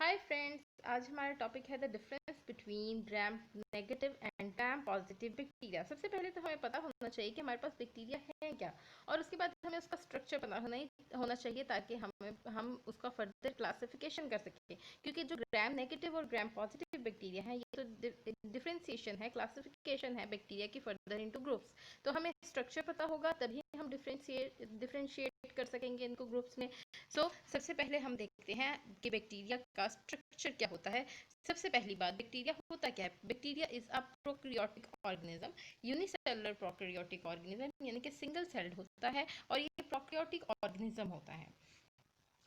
Hi friends, आज हमारा topic है the difference between gram negative and gram positive bacteria. सबसे पहले तो हमें पता होना चाहिए कि हमारे पास बैक्टीरिया है क्या, और उसके बाद हमें उसका स्ट्रक्चर पता होना चाहिए ताकि हम उसका फर्दर क्लासिफिकेशन कर सकें। क्योंकि जो ग्राम नेगेटिव और ग्राम पॉजिटिव बैक्टीरिया है ये तो डिफरेंशिएशन है, क्लासिफिकेशन है बैक्टीरिया की फर्दर इनटू ग्रुप्स। तो हमें स्ट्रक्चर पता होगा तभी हम डिफरेंशिएट कर सकेंगे इनको ग्रुप्स में। सबसे पहले हम देखते हैं कि बैक्टीरिया का स्ट्रक्चर क्या होता है। सबसे पहली बात, बैक्टीरिया होता क्या है। Bacteria is a prokaryotic organism, unicellular prokaryotic organism, यानी कि सिंगल सेल्ड होता है और ये प्रोकैरियोटिक ऑर्गेनिज्म होता है।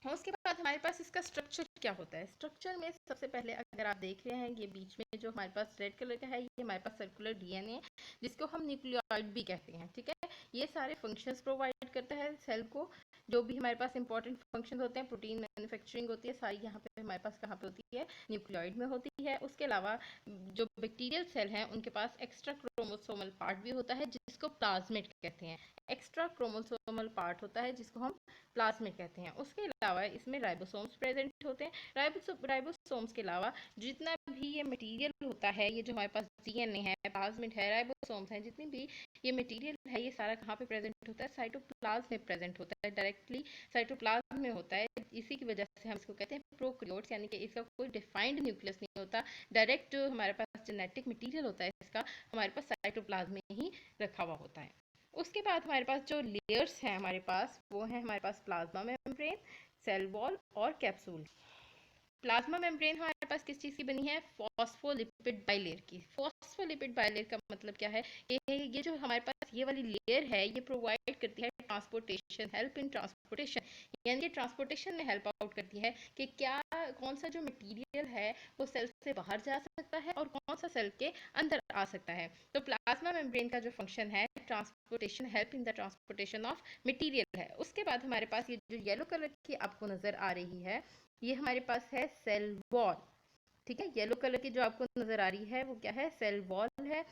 और उसके बाद हमारे पास इसका स्ट्रक्चर क्या होता है। स्ट्रक्चर में सबसे पहले अगर आप देख रहे हैं, ये बीच में जो हमारे पास रेड कलर का है ये हमारे पास सर्कुलर डीएनए, जिसको हम न्यूक्लियोइड भी कहते हैं। ठीक है, ये सारे फंक्शंस प्रोवाइड करता है सेल को। जो भी हमारे पास इंपॉर्टेंट फंक्शन होते हैं, प्रोटीन मैन्युफैक्चरिंग होती है, सारी यहाँ पे हमारे पास कहाँ पे होती है, न्यूक्लियोइड में होती है। उसके अलावा जो बैक्टीरियल सेल हैं उनके पास एक्स्ट्रा क्रोमोसोमल पार्ट भी होता है जिसको प्लाज्मिड कहते हैं। एक्स्ट्रा क्रोमोसोमल पार्ट होता है जिसको हम प्लाज्मिड कहते हैं। उसके अलावा इसमें राइबोसोम्स प्रेजेंट होते हैं। राइबोसोम्स के अलावा जितना भी ये मटेरियल होता है, ये जो हमारे पास डीएनए है, प्लाज्मिड है, राइबोसोम्स हैं, जितनी भी ये मटेरियल है ये सारा कहाँ पे प्रेजेंट होता है, साइटोप्लाज्म में प्रेजेंट होता है, डायरेक्टली साइटोप्लाज्म में होता है। इसी की वजह से हम इसको कहते हैं प्रोकैरियोट्स, यानी कि इसका कोई डिफाइंड न्यूक्लियस नहीं होता। डायरेक्ट जो हमारे पास जेनेटिक मटेरियल होता है इसका हमारे पास साइटोप्लाज्म में ही रखा हुआ होता है। उसके बाद हमारे पास जो लेयर्स हैं हमारे पास, वो है हमारे पास प्लाज्मा मेम्ब्रेन, सेल वॉल और कैप्सूल। प्लाज्मा मेम्ब्रेन हमारे पास किस चीज़ की बनी है, फॉस्फोलिपिड बाइलेयर की। फॉस्फोलिपिड बाइलेयर का मतलब क्या है, ये जो हमारे पास ये वाली लेयर है ये प्रोवाइड करती है ट्रांसपोर्टेशन, हेल्प इन ट्रांसपोर्टेशन, यानी कि ट्रांसपोर्टेशन में हेल्प आउट करती है कि क्या कौन सा जो मटेरियल है वो सेल से बाहर जा सकता है और कौन सा सेल के अंदर आ सकता है। तो प्लाज्मा मेम्ब्रेन का जो फंक्शन है transportation, help in the transportation of material है। उसके बाद हमारे पास ये जो येलो कलर की आपको नजर आ रही है ये हमारे पास है सेल वॉल। ठीक है, येलो कलर की जो आपको नजर आ रही है वो क्या है, सेल वॉल है।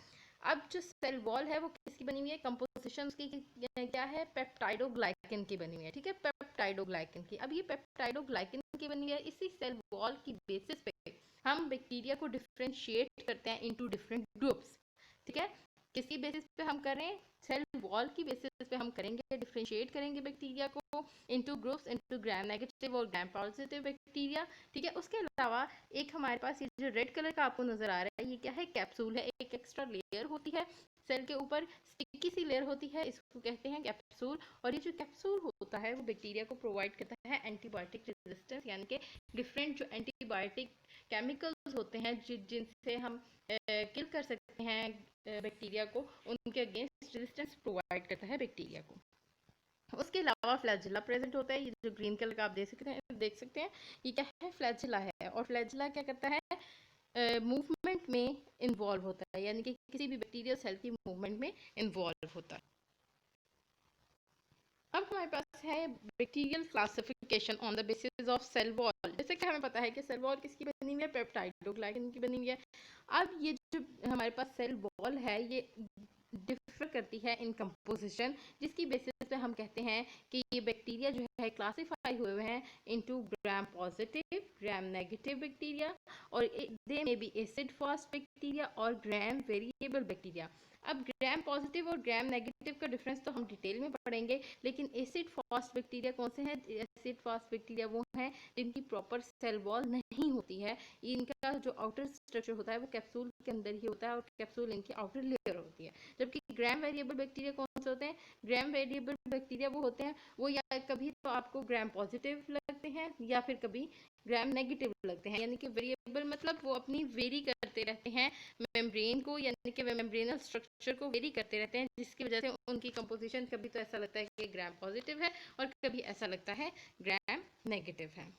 अब जो सेल वॉल है वो किसकी बनी हुई है, कंपोजिशन की क्या है, पेप्टाइडोग्लाइकन की बनी हुई है। ठीक है, पेप्टाइडोग्लाइकन की। अब ये पेप्टाइडोग्लाइकन की बनी हुई है, इसी सेल वॉल की बेसिस पे हम बैक्टीरिया को डिफरेंशिएट करते हैं इनटू डिफरेंट ग्रुप्स। ठीक है, किसकी बेसिस पे हम करें, सेल वॉल की बेसिस पे हम करेंगे, डिफरेंशिएट करेंगे बैक्टीरिया को into groups, into gram negative और ग्राम पॉजिटिव बैक्टीरिया। ठीक है, उसके अलावा एक हमारे पास ये जो रेड कलर का आपको नजर आ रहा है ये क्या है, कैप्सूल है। एक एक्स्ट्रा लेयर होती है सेल के ऊपर, स्टिकी सी लेयर होती है, इसको कहते हैं कैप्सूल। और ये जो कैप्सूल होता है वो बैक्टीरिया को प्रोवाइड करता है एंटीबायोटिक रेजिस्टेंस, यानी कि डिफरेंट जो एंटीबायोटिक केमिकल्स होते हैं जिनसे हम किल कर सकते हैं बैक्टीरिया को, उनके अगेंस्ट रेजिस्टेंस प्रोवाइड करता है बैक्टीरिया को। उसके अलावा फ्लैजिला प्रेजेंट होता है, ये जो ग्रीन कलर का आप देख सकते हैं ये क्या है, फ्लैजिला है। और फ्लैजिला क्या करता है, मूवमेंट में इन्वॉल्व होता है, यानी कि किसी भी बैक्टीरियल सेल की मूवमेंट में इन्वॉल्व होता है। अब हमारे पास है bacterial classification on the basis of cell wall. जैसे कि हमें पता है कि सेल वॉल किसकी बनी हुई है, पेप्टाइडोग्लाइकन की बनी हुई है। अब ये जो हमारे पास सेल वॉल है ये डिफर करती है इन कंपोजिशन, जिसकी बेसिस पे हम कहते हैं कि ये बैक्टीरिया जो है क्लासिफाई हुए हैं into gram positive, gram negative bacteria, और they may be acid fast bacteria और ग्राम वेरिएबल बैक्टीरिया। अब ग्राम पॉजिटिव और ग्राम नेगेटिव का डिफरेंस तो हम डिटेल में पढ़ेंगे, लेकिन एसिड फास्ट बैक्टीरिया कौन से हैं, एसिड फास्ट बैक्टीरिया वो हैं जिनकी प्रॉपर सेल वॉल नहीं होती है। इनका जो आउटर स्ट्रक्चर होता है वो कैप्सूल के अंदर ही होता है और कैप्सूल इनकी आउटर लेयर होती है। जबकि ग्राम वेरिएबल बैक्टीरिया कौन से होते हैं, ग्राम वेरिएबल बैक्टीरिया वो होते हैं वो या कभी तो आपको ग्राम पॉजिटिव लगते हैं या फिर कभी ग्राम नेगेटिव लगते हैं। यानी कि वेरिएबल मतलब वो अपनी वेरी करते रहते हैं मेम्ब्रेन को, यानी कि मेम्ब्रेनल स्ट्रक्चर को वेरी करते रहते हैं, जिसकी वजह से उनकी कंपोजिशन कभी तो ऐसा लगता है कि ग्राम पॉजिटिव है और कभी ऐसा लगता है ग्राम नेगेटिव है।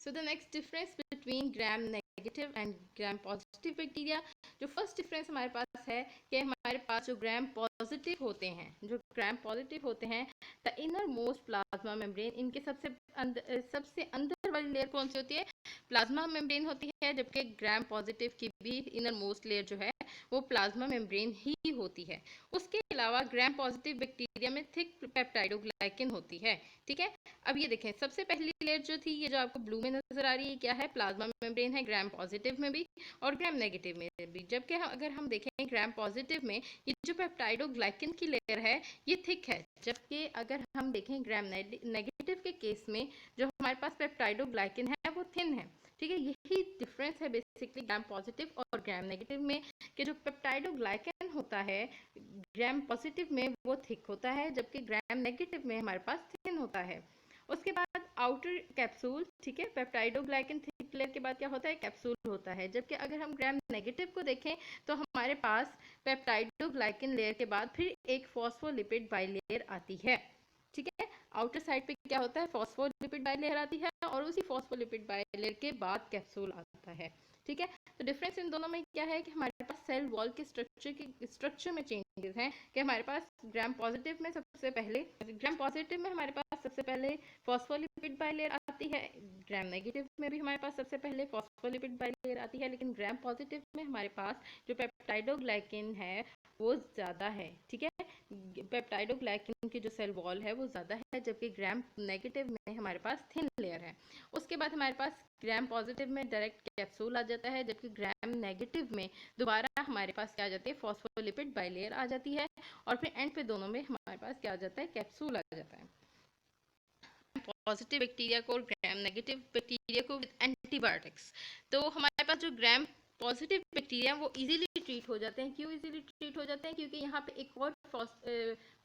So the next difference between gram negative and gram positive bacteria, जो फर्स्ट डिफरेंस हमारे पास है कि हमारे पास जो ग्राम पॉजिटिव होते हैं, जो ग्राम पॉजिटिव होते हैं, the inner most plasma membrane, इनके सबसे अंदर वाली लेयर कौन सी होती है, प्लाज्मा मेम्ब्रेन होती है। जबकि ग्राम पॉजिटिव की भी इनर मोस्ट लेयर जो है वो प्लाज्मा मेम्ब्रेन ही होती है। उसके अलावा ग्राम पॉजिटिव बैक्टीरिया बैक्टीरिया में थिक पेप्टाइडोग्लाइकन होती है। ठीक है, अब ये देखें, सबसे पहली लेयर जो थी, ये जो आपको ब्लू में नजर आ रही है, क्या है? प्लाज्मा मेम्ब्रेन है, ग्राम पॉजिटिव में भी और ग्राम नेगेटिव में भी। जबकि अगर हम देखें ग्राम पॉजिटिव में ये जो पेप्टाइडोग्लाइकन की लेयर है ये थिक है, जबकि अगर हम देखें ग्राम नेगेटिव के केस में जो हमारे पास पेप्टाइडोग्लाइकन है वो थिन है। ठीक है, यही डिफरेंस है बेसिकली ग्राम पॉजिटिव और ग्राम नेगेटिव में, कि जो पेप्टाइडोग्लाइकन होता है ग्राम पॉजिटिव में वो थिक होता है, जबकि ग्राम नेगेटिव में हमारे पास थिन होता है। उसके बाद आउटर कैप्सूल, ठीक है, पेप्टाइडोग्लाइकन थिक लेयर के बाद क्या होता है? कैप्सूल होता है। जबकि अगर हम ग्राम नेगेटिव को देखें तो हमारे पास पेप्टाइडोग्लाइकन लेयर के बाद फिर एक फॉस्फोलिपिड बाइलेयर आती है। ठीक है, आउटर साइड पे क्या होता है? फॉस्फोलिपिड बाइलेयर आती है और उसी फॉस्फोलिपिड बाइलेयर के बाद कैप्सूल आता है। ठीक है, तो डिफरेंस इन दोनों में क्या है कि हमारे पास सेल वॉल के स्ट्रक्चर में चेंजेस हैं, कि हमारे पास ग्राम पॉजिटिव में हमारे पास सबसे पहले फॉस्फोलिपिड बाइलेयर आती है, ग्राम नेगेटिव में भी हमारे पास सबसे पहले फॉस्फोलिपिड बाइलेयर आती है, लेकिन ग्राम पॉजिटिव में हमारे पास जो पेप्टाइडोग्लाइकन है वो ज़्यादा है। ठीक है, पेप्टाइडोग्लाइकन की जो सेल वॉल है वो ज़्यादा है, जबकि ग्राम नेगेटिव में हमारे पास थिन लेयर है। उसके बाद हमारे पास ग्राम पॉजिटिव में डायरेक्ट कैप्सूल आ जाता है, जबकि ग्राम नेगेटिव में दोबारा हमारे पास क्या आ जाती है? फॉस्फोलिपिड बाइलेयर आ जाती है, और फिर एंड पे दोनों में हमारे पास क्या आ जाता है? कैप्सूल आ जाता है। पॉजिटिव बैक्टीरिया को और ग्राम नेगेटिव बैक्टीरिया को विद एंटीबायोटिक्स। तो हमारे पास जो ग्राम पॉजिटिव बैक्टीरिया वो इजीली ट्रीट हो जाते हैं। क्यों इजीली ट्रीट हो जाते हैं? क्योंकि यहाँ पे एक और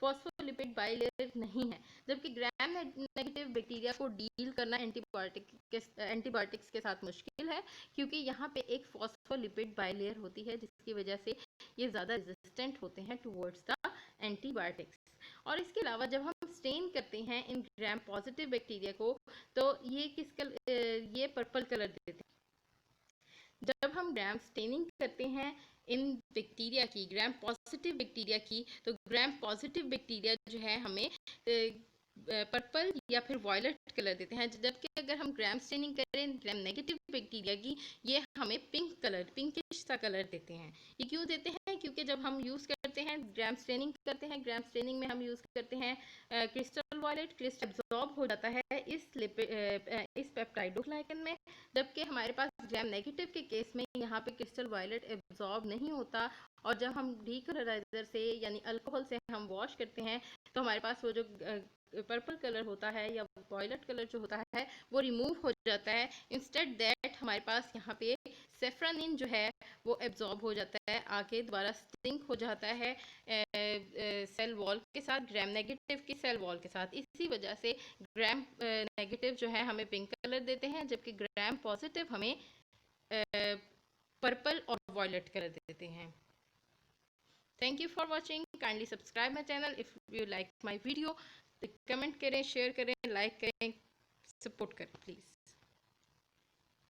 फॉस्फोलिपिड बाइलेयर नहीं है, जबकि ग्राम नेगेटिव बैक्टीरिया को डील करना एंटीबायोटिक्स के साथ मुश्किल है, क्योंकि यहाँ पे एक फॉस्फोलिपिड बाइलेयर होती है, जिसकी वजह से ये ज़्यादा रेजिस्टेंट होते हैं टुवर्ड्स द एंटीबायोटिक्स। और इसके अलावा जब हम स्टेन करते हैं इन ग्राम पॉजिटिव बैक्टीरिया को, तो ये पर्पल कलर देते हैं। जब हम ग्राम स्टेनिंग करते हैं इन बैक्टीरिया की, ग्राम पॉजिटिव बैक्टीरिया की, तो ग्राम पॉजिटिव बैक्टीरिया जो है हमें पर्पल या फिर वॉयलेट कलर देते हैं, जबकि अगर हम ग्राम स्टेनिंग करें ग्राम नेगेटिव बैक्टीरिया की, ये हमें पिंकिश सा कलर देते हैं। ये क्यों देते हैं? क्योंकि जब हम यूज़ करते हैं ग्राम स्टेनिंग में हम यूज़ करते हैं क्रिस्टल वॉयलेट, क्रिस्टल एब्जॉर्ब हो जाता है इस पेप्टाइडोग्लाइकन में, जबकि हमारे पास ग्राम नेगेटिव के केस में यहाँ पे क्रिस्टल वॉयलेट एब्जॉर्ब नहीं होता, और जब हम डीकलराइजर से यानी अल्कोहल से हम वॉश करते हैं तो हमारे पास वो जो पर्पल कलर होता है या वॉयलेट कलर जो होता है वो रिमूव हो जाता है। इंस्टेड दैट हमारे पास यहाँ पे सेफ्रानिन जो है वो एब्जॉर्ब हो जाता है, आके दोबारा सिंक हो जाता है सेल वॉल के साथ, ग्राम नेगेटिव की सेल वॉल के साथ। इसी वजह से ग्राम नेगेटिव जो है हमें पिंक कलर देते हैं, जबकि ग्राम पॉजिटिव हमें पर्पल और वॉयलेट कलर देते हैं। Thank you for watching. Kindly subscribe my channel if you like my video. Comment करें, शेयर करें, लाइक करें, सपोर्ट करें प्लीज़।